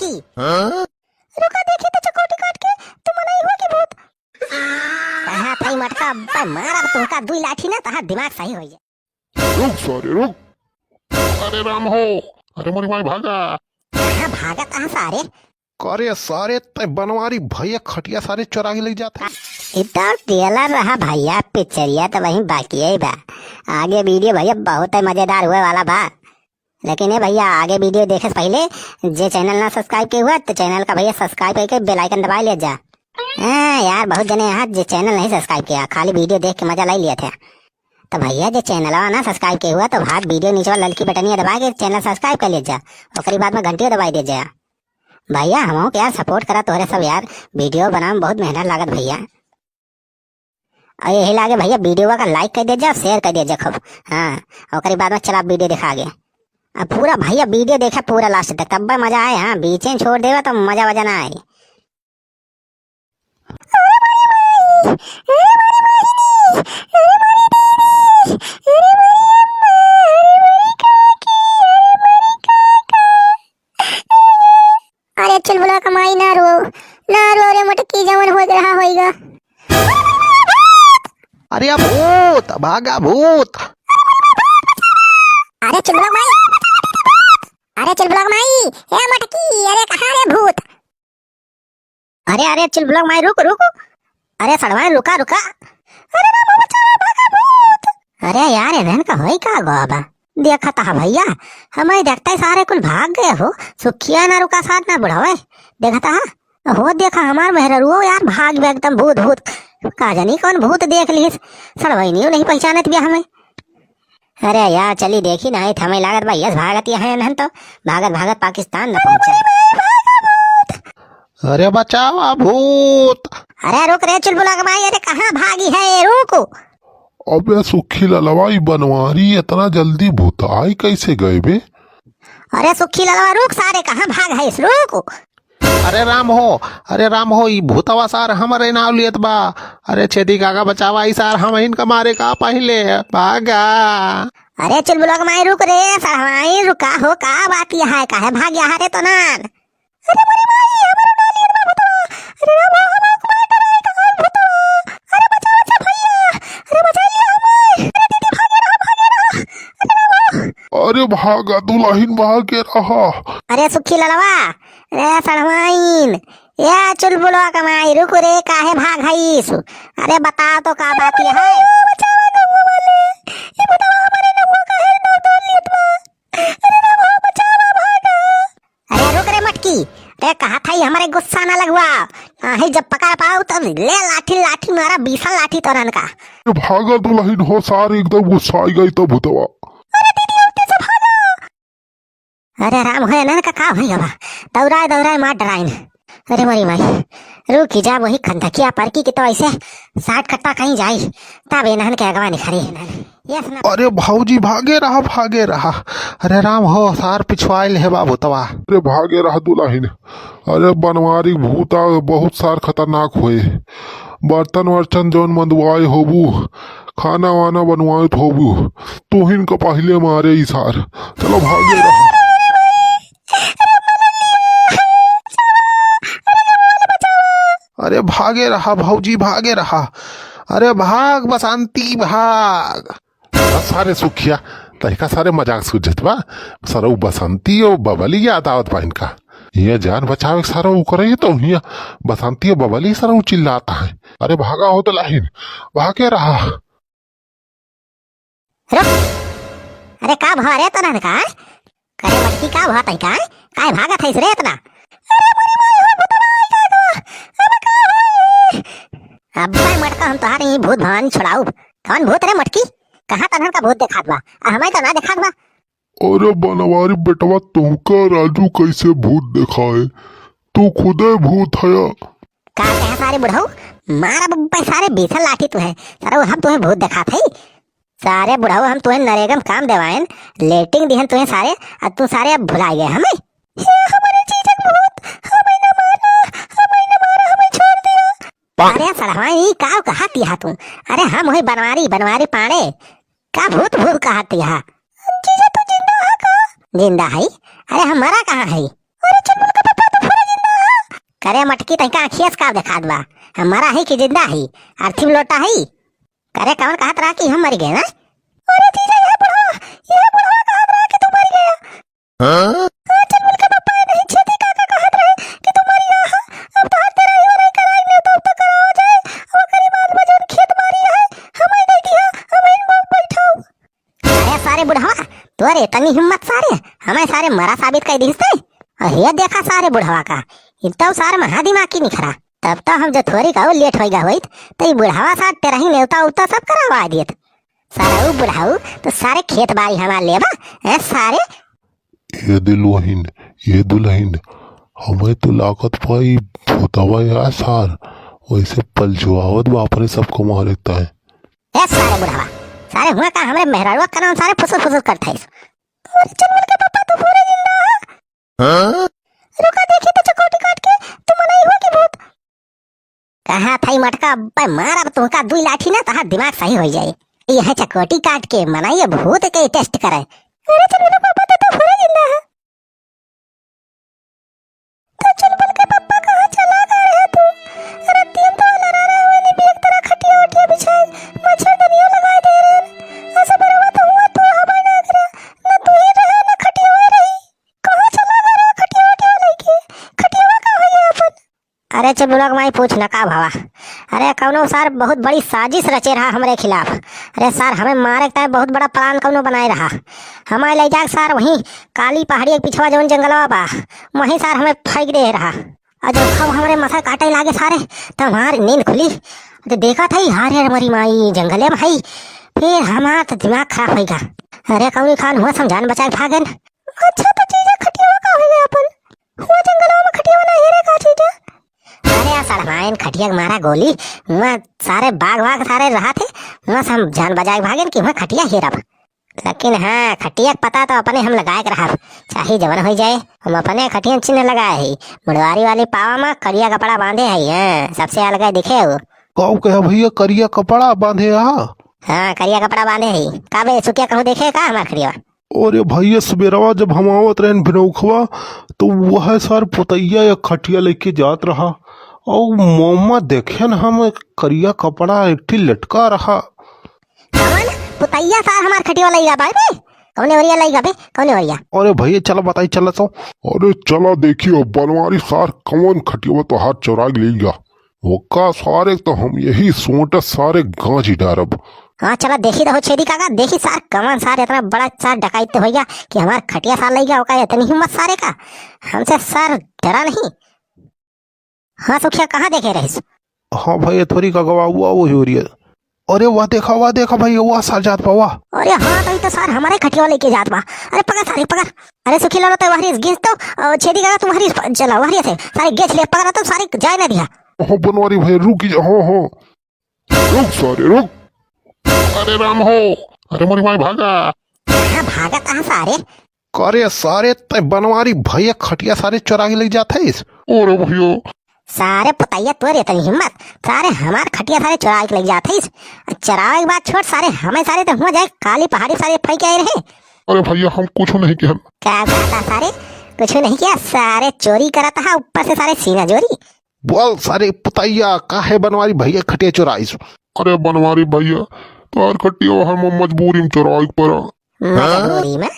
मटकी। रुका देखी तो चकोटी काट के तुम नहीं हो कि भूत। कहां थाई मटका मारा तुमका दुई लाठी ना तहार दिमाग सही हो जाए। रुक सारे रुक। अरे राम हो, अरे मोरी माई भागा। कहां भागा कहां सारे? करे सारे ते बनवारी भैया खटिया सारे चुरा के ले जाते। इधर टेलर रहा भैया, पिक्चरिया तो वहीं बाकी है बा। आगे वीडियो भैया बहुत मजेदार हुए वाला बा। लेकिन ये भैया आगे वीडियो देखे से पहले जे चैनल ना सब्सक्राइब के हुआ तो चैनल का भैया सब्सक्राइब करके बेल आइकन दबा ले जा। हाँ यार बहुत जने यहाँ जे चैनल नहीं सब्सक्राइब किया, खाली वीडियो देख के मजा ले लिया था। तो भैया जो चैनल ना सब्सक्राइब के हुआ तो भाग वीडियो नीचे वाला लड़की बटनिया दबा के चैनल सब्सक्राइब कर ले जा। और बाद में घंटी दबाई दे जा भैया। हम यार सपोर्ट करा तोहरे सब यार, वीडियो बनाने बहुत मेहनत लागत भैया। और यही लागे भैया वीडियो का लाइक कर दे जा, शेयर कर दे जा खूब। हाँ और बाद में चला वीडियो दिखा गया। अब पूरा भैया वीडियो देखा पूरा लास्ट तक तब मजा आए। हाँ बीच में छोड़ देगा तो मजा वजा ना आए। अरे चल बोला कमाई ना रो रे मटकी जवन हो रहा होएगा। अरे भूत भागा भूत। अरे चल बोला माई, अरे चल ब्लॉग माई, ए मटकी, अरे कहाँ रे भूत? अरे चल ब्लॉग माई रुक। अरे सड़वाई रुका। अरे ना बचा भागा भूत। अरे यार इधर का होई का गोबा देखा था भैया, हमें देखता ही सारे कुल भाग गए हो। सुखिया ना रुका साथ ना बुढ़ावे देखा था हो। देखा हमार मेहरुओ यार भाग गए एकदम भूत का जानी कौन भूत देख ली सड़वाई नहीं पहचानत भी हमें। अरे यार चली देखी ना हमें लागत भाई यस भागत है तो भागत पाकिस्तान न पहुंचा। अरे बचावा भूत। अरे रुक रे चुलबुला भाई, अरे कहाँ भागी है रुको। अबे सुखी ललवाई बनवारी इतना जल्दी भूत आई कैसे गए बे? अरे सुखी ललवा रुक, सारे कहाँ भाग है इस रुको। अरे राम हो ई भूतवा सार हमारे नाव लियत बा। अरे छेदी काका बचावा ई सार हम इनका मारे का पहले भागा। अरे चुलबुला माई रुक रे सरवाई रुका हो का बात यह है काहे भाग यहाँ रे तो नान। अरे मोरी माई हमारे डालियत बा भूतवा। अरे राम हमारे को मार डराई का भूतवा। अरे बचा भैया, अरे बचा लिया हमें। अरे दीदी भागे रहा। अरे भागा दुल्हन भागे रहा। अरे सुखी ललवा रे सड़वाइन या चुलबुला कमाई रुक रे काहे भाग हईस। अरे बताओ तो का बात है? बचावा गमो वाले ये बतावा हमारे नमो का है ना तो लियत बा। अरे नमो बचावा भागा। अरे रुक रे मटकी, रे कहा था हमारे गुस्सा ना लगवा। ही जब पकड़ पाओ तब ले लाठी मारा 20 लाठी तोरन का। भागा दुल्हन हो सारे एकदम गुस्सा आई गई तो भूतवा। अरे दीदी उल्टे से भागा। अरे राम है ना का भैया दौड़ाए मार डराइन। अरे मरी माई रुकी जा वही खंडकिया परकी की तो ऐसे 60 कट्टा कहीं जाई तब इन्हन के अगवा निखरी। यस ना। अरे भाऊजी भागे रहा। अरे राम हो सार पिछवाइल है बाबू तवा। अरे भागे रहा दुल्हन। अरे बनवारी भूता बहुत सार खतरनाक हुए। बर्तन वर्तन जौन मंदवाए होबू, खाना वाना बनवाए होबू, तुहिन को पहले मारे ई सार। चलो भागे रहा। अरे भागे रहा भाऊजी भागे रहा। अरे भाग बसंती भाग। सारे सुखिया तहिका सारे मजाक सूझत बा। सारा बसंती और बबली याद आवत बा इनका। ये जान बचावे सारा करे तो हिया बसंती और बबली सारा चिल्लाता है। अरे भागा हो तो लाहिन भागे रहा। अरे का भारे तो ना का करे मटकी का भात है का काय भागत है रे इतना। अब मटका हम तुम्हारे ही भूत भवानी छुड़ाऊ। कौन भूत रे मटकी? कहाँ तनहन का भूत देखात बा? हमें तो ना देखात बा। अरे बनवारी बेटवा तुमका राजू कैसे भूत दिखाए? तू खुदे भूत है। का कहे सारे बुढ़ऊ मारा बब्बा सारे 20 लाठी तू है सारा हम तुम्हें भूत दिखात है। सारे बुढ़ऊ हम तुम्हें नरेगा में काम देवाएं लेटिंग दिहन तुम्हें सारे अब तू सारे अब भुला गए हमें। हमारे चीजक भूत हमें न मारा हमें छोड़ दिया। अरे सड़वाई का कहती है तू? अरे हम वही बनवारी पाड़े का भूत कहती है। जीजा तू जिंदा है का? जिंदा है। अरे हमारा कहाँ है? अरे चल का पापा तो करे मटकी तनिका अखियस का दिखात बा, हमारा है कि जिंदा है, अर्थी में लोटा है। करे कौन कहत रहा कि हम मर गए ना? अरे जीजा यह बुढ़वा कहत रहा कि तू मर गया। हाँ? चल मिल के पापा नहीं छेदी काका कहत रहे कि तू मर गया। अब तो हट रही हो, नहीं कराई ने तो अब तक कराओ जाए। और करी बाद में जोन खेत बारी है हमें नहीं दिया, हमें में बैठो। अरे सारे बुढ़वा तोरे इतनी हिम्मत सारे हमें सारे मरा साबित कर दिसते। और ये देखा सारे बुढ़वा का इतना सारे महादिमाग की निखरा। तब तो हम जो थोड़ी का लेट होगा होइत तो ये बुढ़ावा साथ तेरा ही नेवता उवता सब करावा दियत। सारा बुढ़ाऊ तो सारे खेत बाड़ी हमार लेबा है सारे। ये दुल्हन हमें तो लागत पाई भूतवा या सार वैसे पलजुआवत बापरे सबको मार देता है। ए सारे बुढ़ावा सारे हुआ का हमरे मेहरारुआ का नाम सारे फुसुर करते हैं। और चनमल के पापा तो पूरे जिंदा है। हाँ? रुका देखी तो चकोटी काट के तुम नहीं हुआ कि भूत कहा था मटका भाई मार। अब तुमका दुई लाठी ना तहां दिमाग सही हो जाए। यह चकोटी काट के मनाइए भूत के टेस्ट करे। अरे चनमल पापा तो पूरे जिंदा है। तो चनमल के पापा कहां चला गए है तू? अरे तीन तो लड़ा रहे हुए नहीं एक तरह खटिया उठिया बिछाए मच्छरदानियां लगाए दे रहे। ऐसा बराबर तो हुआ तू हमें ना करे ना तू ही रहा ना खटिया हुए रही। कहां चला गया खटिया उठिया लेके? खटिया का हो गया अपन? अरे चबुलक माई पूछ न का भावा। अरे कौनो सर बहुत बड़ी साजिश रचे रहा हमारे खिलाफ। अरे सर हमें मारे का बहुत बड़ा प्लान कौनो बनाए रहा। हमारे ले जाके सर वहीं काली पहाड़ी के पिछवा जवन जंगलवा बा वहीं सर हमें फेंक दे रहा। और जब हम हमारे मसा काटे लागे सारे तो हमारी नींद खुली तो देखा था हारे हमारी माई जंगले में है। फिर हमारा तो दिमाग खराब होगा। अरे कौनी खान हुआ समझान बचा के भागन। अच्छा तो चीजा खटिया का हो गया अपन हुआ जंगलवा में खटिया ना हेरे का चीजा। अरे सड़माइन खटिया मारा गोली वहाँ सारे बाग सारे रहा थे वहाँ से हम जान बजा के भागन कि वहाँ खटिया हेरब। लेकिन हाँ खटिया पता तो अपने हम लगाए के रहा चाहे जवन हो जाए। हम अपने खटिया चिन्ह लगाए है मुड़वारी वाली पावा में करिया कपड़ा बांधे है। सबसे अलग दिखे वो कहो कहे भैया करिया कपड़ा बांधे हाँ करिया कपड़ा बांधे है। काबे सुकिया कहूँ देखे का हमार खड़िया। और भैया सवेरवा जब हम आवत रहे भिनौखवा तो वह सर पुतैया या खटिया लेके जात रहा और मोमा देखे न हम करिया कपड़ा एक लटका रहा। पुतैया सार हमार खटिया लईगा भाई कौने ओरिया लईगा बे कौने ओरिया? अरे भैया चलो बताई चला तो। अरे चला देखियो बनवारी सार कौन खटिया तो हाथ चौरा लेगा वो सारे तो हम यही सोट सारे गांज ही डारब। हाँ चला देखी तो छेदी काका देखी सार कमान सार इतना बड़ा सार डकाइते हो गया कि हमार खटिया सार लईगा होगा इतनी हिम्मत सारे का हमसे सर डरा नहीं। हाँ सुखिया कहाँ देखे रहीस? हाँ भैया थोड़ी का गवा हुआ वो हो रही है। अरे वाह देखा भैया वह सार जात पावा। अरे हाँ तो सार हमारे खटिया लेके जात बा। अरे पकड़ सारे पकड़। अरे सुखी लो तो वहरी गिंस तो छेदी काका तुम्हारी चला वहरी से सारे गेच ले पकड़ा तो सारे जाए ना दिया। हो बनवारी भैया रुक जा। हो रुक सारे रुक। अरे राम हो अरे मोरी भाई भागा। हाँ भागा कहाँ सारे? करे सारे ते बनवारी भैया खटिया सारे चुरा के ले जाते इस। अरे भैया सारे पुतैया तोरे इतनी हिम्मत सारे हमार खटिया सारे चुरा के ले जाते इस। चरावे के बाद छोड़ सारे हमें सारे तो हुआ जाए काली पहाड़ी सारे फेंक आए रहे। अरे भैया हम कुछ नहीं किया। क्या कहता सारे कुछ नहीं किया सारे चोरी करा था ऊपर से सारे सीना चोरी। बोल सारे पुतैया काहे बनवारी भैया खटिया चुराइस? अरे बनवारी भैया तार खटिया हम मजबूरी में चुराई पड़ा। मजबूरी में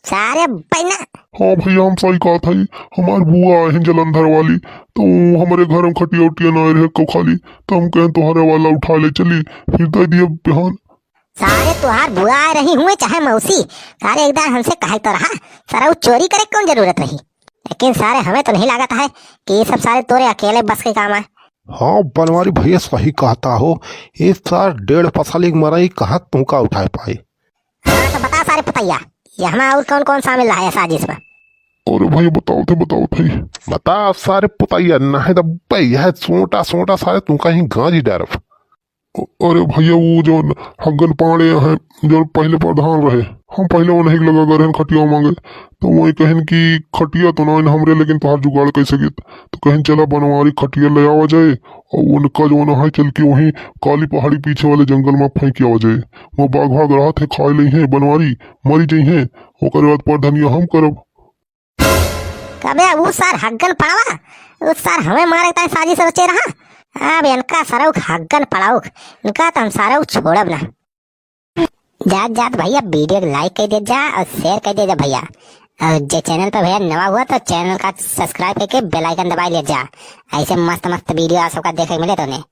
सारे बना। हाँ भैया हम सही कहा था हमारी बुआ आए हैं जलंधर वाली तो हमारे घर में खटिया उटिया ना रहे को खाली तो हम कहें तुम्हारे वाला उठा ले चली फिर दे दिए बिहान। सारे तुहार बुआ आ रही हुए चाहे मौसी सारे एकदम हमसे कहे तो रहा सारा वो चोरी करे कौन जरूरत रही। लेकिन सारे हमें तो नहीं लागत है कि ये सब सारे तोरे अकेले बस के काम है। हाँ बनवारी भैया सही कहता हो इस सार 1.5 पसाली मराई कहाँ तुमका उठा पाए। हाँ तो बता सारे पुतैया यहाँ और कौन कौन शामिल रहा है साजिश में? अरे भैया बताओ थे बता सारे पुतैया नहीं तो भैया सोटा सारे तुमका ही गांज ही डारफ। अरे भैया वो जो हगन पाड़े हैं जो पहले प्रधान रहे हम पहले वो नहीं लगा गए खटिया मांगे तो वही कहन की खटिया तो ना हमरे लेकिन तोहार जुगाड़ कैसे गीत तो कहीं चला बनवारी खटिया ले आवा जाए और उनका जो ना है चल के वहीं काली पहाड़ी पीछे वाले जंगल में फेंक आवा जाए। वो बाघ भाग रहा थे खाए ली है बनवारी मरी जाइ है ओकर बाद पर धनिया हम करब। कबे वो सर हग्गन पड़ावा, वो सर हमें मारे ताई साजिश रचे रहा। अब इनका सारा हग्गन पड़ाऊ, इनका तो हम सारा छोड़ब ना। जात जात भैया वीडियो को लाइक कर दे जा और शेयर कर दे जा भैया। और जो चैनल पर भैया नवा हुआ तो चैनल का सब्सक्राइब करके बेल आइकन दबा ले जा। ऐसे मस्त मस्त वीडियो आप सबका देखे मिले तो उन्हें।